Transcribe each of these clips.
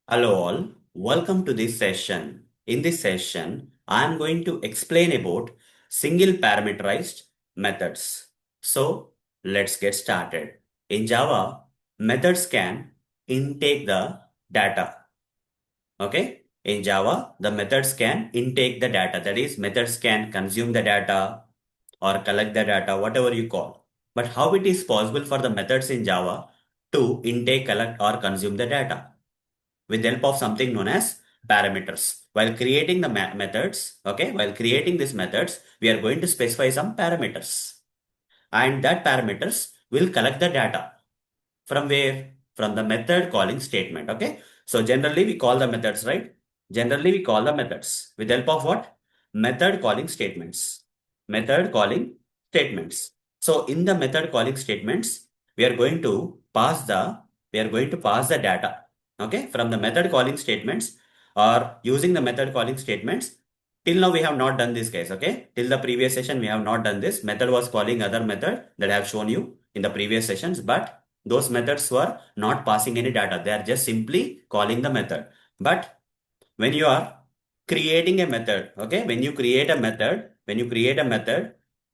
Hello all, welcome to this session. In this session, I am going to explain about single parameterized methods. So let's get started. In Java, methods can intake the data. Okay? In Java, the methods can intake the data. That is, methods can consume the data or collect the data, whatever you call. But how it is possible for the methods in Java to intake, collect or consume the data? With the help of something known as parameters. While creating the methods, okay, while creating these methods, we are going to specify some parameters. And that parameters will collect the data. From where? From the method calling statement, okay? So generally we call the methods, right? Generally we call the methods. With the help of what? Method calling statements. Method calling statements. So in the method calling statements, we are going to pass the data. Okay, from the method calling statements or using the method calling statements. Till now we have not done this case, okay? Till the previous session we have not done this. Method was calling other method that I have shown you in the previous sessions, but those methods were not passing any data. They are just simply calling the method. But when you are creating a method, okay, when you create a method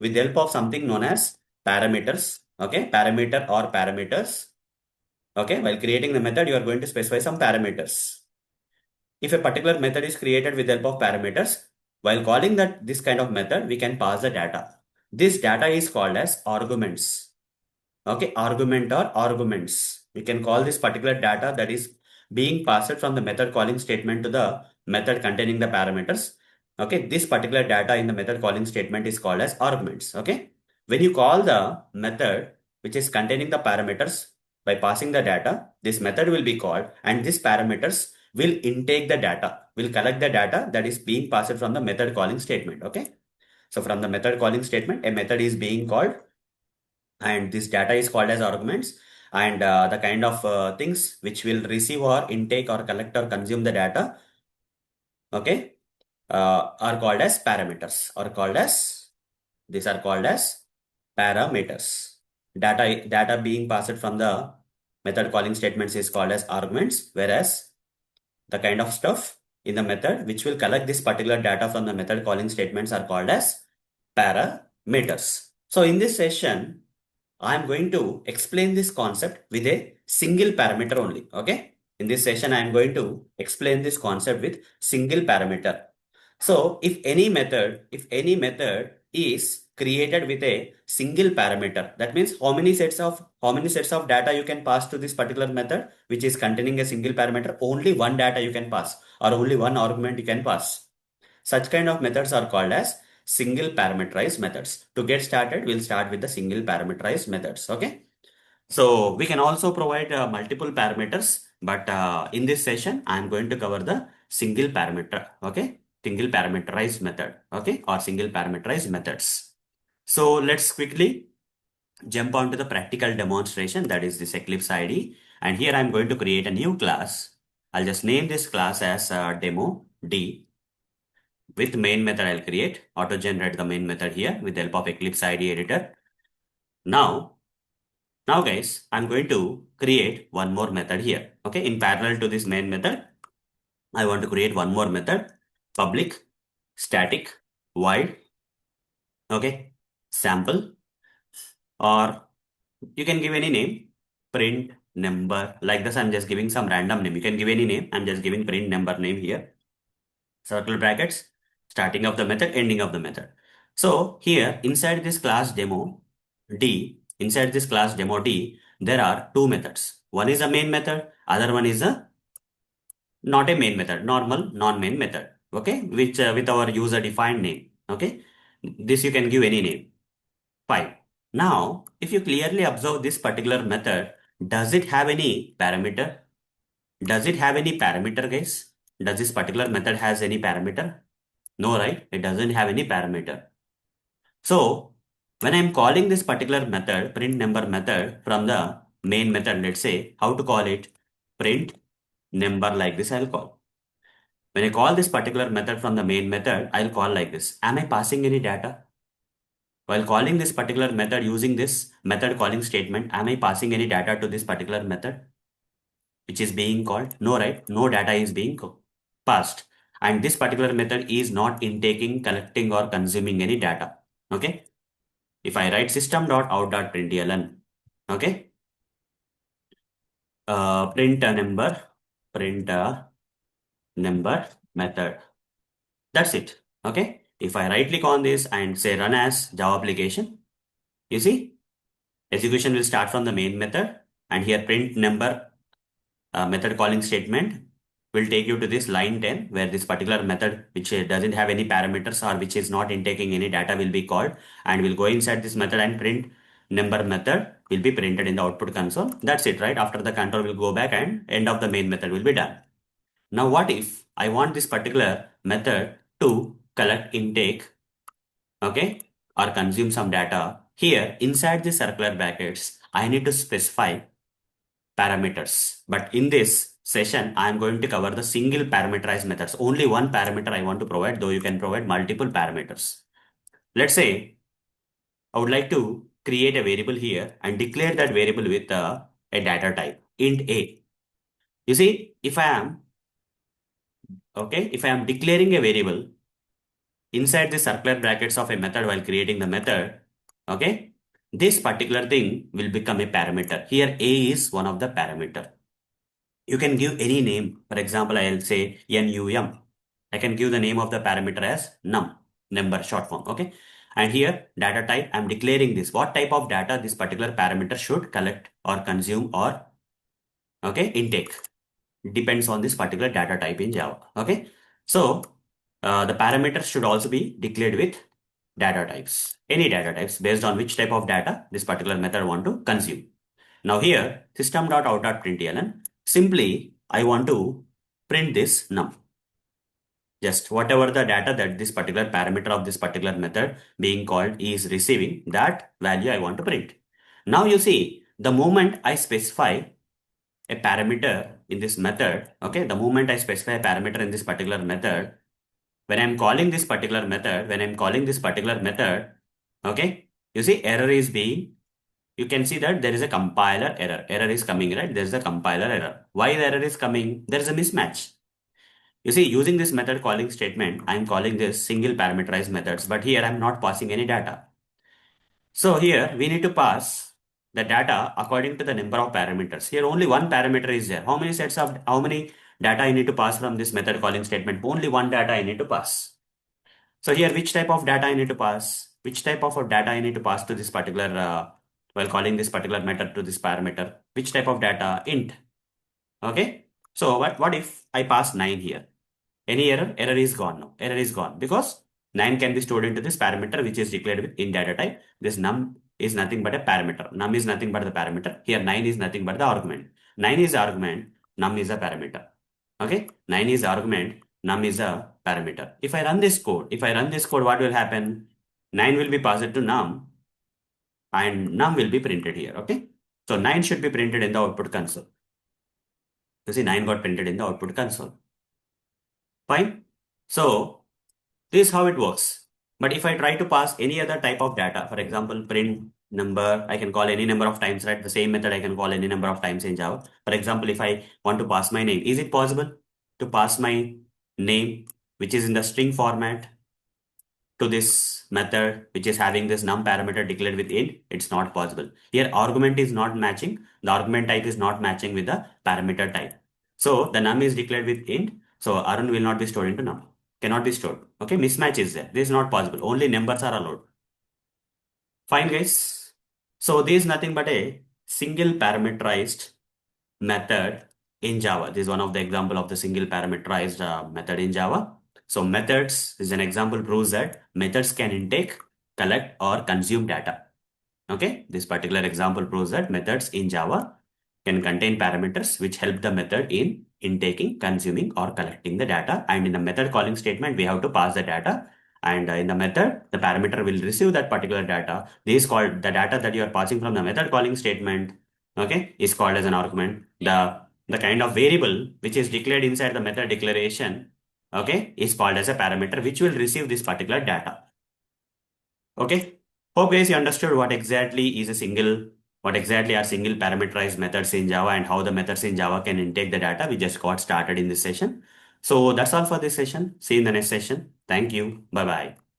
with the help of something known as parameters, okay, parameter or parameters, okay, while creating the method, you are going to specify some parameters. If a particular method is created with the help of parameters, while calling this kind of method, we can pass the data. This data is called as arguments. Okay, argument or arguments. We can call this particular data that is being passed from the method calling statement to the method containing the parameters. Okay, this particular data in the method calling statement is called as arguments. Okay, when you call the method which is containing the parameters by passing the data, this method will be called and these parameters will intake the data, will collect the data that is being passed from the method calling statement. Okay, so from the method calling statement, a method is being called and this data is called as arguments and the kind of things which will receive or intake or collect or consume the data, okay, are called as parameters or called as these are called as parameters. Data being passed from the method calling statements is called as arguments, whereas the kind of stuff in the method which will collect this particular data from the method calling statements are called as parameters. So in this session, I am going to explain this concept with a single parameter only. Okay. In this session, I am going to explain this concept with single parameter. So if any method is created with a single parameter, that means how many sets of data you can pass to this particular method, which is containing a single parameter, only one data you can pass or only one argument you can pass. Such kind of methods are called as single parameterized methods. To get started, we'll start with the single parameterized methods. Okay. So we can also provide multiple parameters, but in this session, I'm going to cover the single parameter. Okay. Single parameterized method. Okay. Or single parameterized methods. So let's quickly jump on to the practical demonstration. That is this Eclipse ID. And here I'm going to create a new class. I'll just name this class as demo D. With main method, I'll create auto generate the main method here with the help of Eclipse IDE editor. Now, now guys, I'm going to create one more method here. Okay, in parallel to this main method, I want to create one more method, public static void. Okay, sample, or you can give any name, print number. Like this, I'm just giving some random name. You can give any name. I'm just giving print number name here. Circle brackets, starting of the method, ending of the method. So here inside this class demo D, there are two methods. One is a main method, other one is a not a main method, normal non-main method. Okay, which with our user defined name. Okay, this you can give any name. Fine. Now, if you clearly observe this particular method, does it have any parameter? Does it have any parameter, guys? Does this particular method has any parameter? No, right? It doesn't have any parameter. So when I'm calling this particular method, print number method from the main method, let's say how to call it, print number, like this I'll call. When I call this particular method from the main method, I'll call like this. Am I passing any data? While calling this particular method using this method calling statement, am I passing any data to this particular method? which is being called, no, right? No data is being passed. And this particular method is not intaking, collecting, or consuming any data. Okay. If I write system.out.println, okay, print a number, print a number method. That's it. Okay. If I right click on this and say run as Java application, you see, execution will start from the main method, and here print number method calling statement will take you to this line 10, where this particular method, which doesn't have any parameters or which is not intaking any data, will be called, and will go inside this method, and print number method will be printed in the output console. That's it, right? After the control will go back and end of the main method will be done. Now, what if I want this particular method to collect, intake, okay, or consume some data? Here, inside the circular brackets, I need to specify parameters. But in this session, I am going to cover the single parameterized methods. Only one parameter I want to provide, though you can provide multiple parameters. Let's say I would like to create a variable here and declare that variable with a data type, int a. You see, if I am declaring a variable inside the circular brackets of a method while creating the method, okay, this particular thing will become a parameter. Here, a is one of the parameter. You can give any name. For example, I'll say num. I can give the name of the parameter as num, number short form. Okay. And here data type, I'm declaring this. What type of data this particular parameter should collect or consume or, okay, intake. Depends on this particular data type in Java. Okay. So the parameters should also be declared with data types. Any data types based on which type of data this particular method want to consume. Now here, system.out.println, simply I want to print this num. Just whatever the data that this particular parameter of this particular method being called is receiving, that value I want to print. Now you see, the moment I specify a parameter in this method, okay, the moment I specify a parameter in this particular method, when I'm calling this particular method, okay, you see error is being, you can see that there is a compiler error. Error is coming, right? There is a compiler error. Why the error is coming? There is a mismatch. You see, using this method calling statement, I'm calling this single parameterized methods, but here I'm not passing any data. So here we need to pass the data according to the number of parameters. Here only one parameter is there. How many data I need to pass from this method calling statement? Only one data I need to pass. So here, which type of data I need to pass? Which type of data I need to pass to this particular, while calling this particular method to this parameter? Which type of data? Int. Okay. So what if I pass 9 here? Any error? Error is gone now. Error is gone because 9 can be stored into this parameter which is declared with in data type. This num is nothing but a parameter. Num is nothing but the parameter. Here 9 is nothing but the argument. 9 is the argument. Num is a parameter. Okay. 9 is the argument. Num is a parameter. If I run this code, what will happen? 9 will be passed to num and num will be printed here. Okay. So 9 should be printed in the output console. You see 9 got printed in the output console. Fine. So this is how it works. But if I try to pass any other type of data, for example, print number, I can call any number of times, right? The same method I can call any number of times in Java. For example, if I want to pass my name, is it possible to pass my name, which is in the string format, to this method, which is having this num parameter declared with int? It's not possible. Here, argument is not matching. The argument type is not matching with the parameter type. So the num is declared with int. So Arun will not be stored into num. Cannot be stored. Okay, mismatch is there. This is not possible. Only numbers are allowed. Fine, guys. So this is nothing but a single parameterized method in Java. This is one of the example of the single parameterized method in Java. So methods is an example proves that methods can intake, collect or consume data. Okay, this particular example proves that methods in Java can contain parameters which help the method in intaking, consuming or collecting the data. And in the method calling statement, we have to pass the data. And in the method, the parameter will receive that particular data. This is called the data that you are passing from the method calling statement. Okay, is called as an argument. The kind of variable which is declared inside the method declaration, okay, is called as a parameter which will receive this particular data. Okay. Hope guys you understood what exactly is a single what exactly are single parameterized methods in Java and how the methods in Java can intake the data. We just got started in this session. So that's all for this session. See you in the next session. Thank you. Bye bye.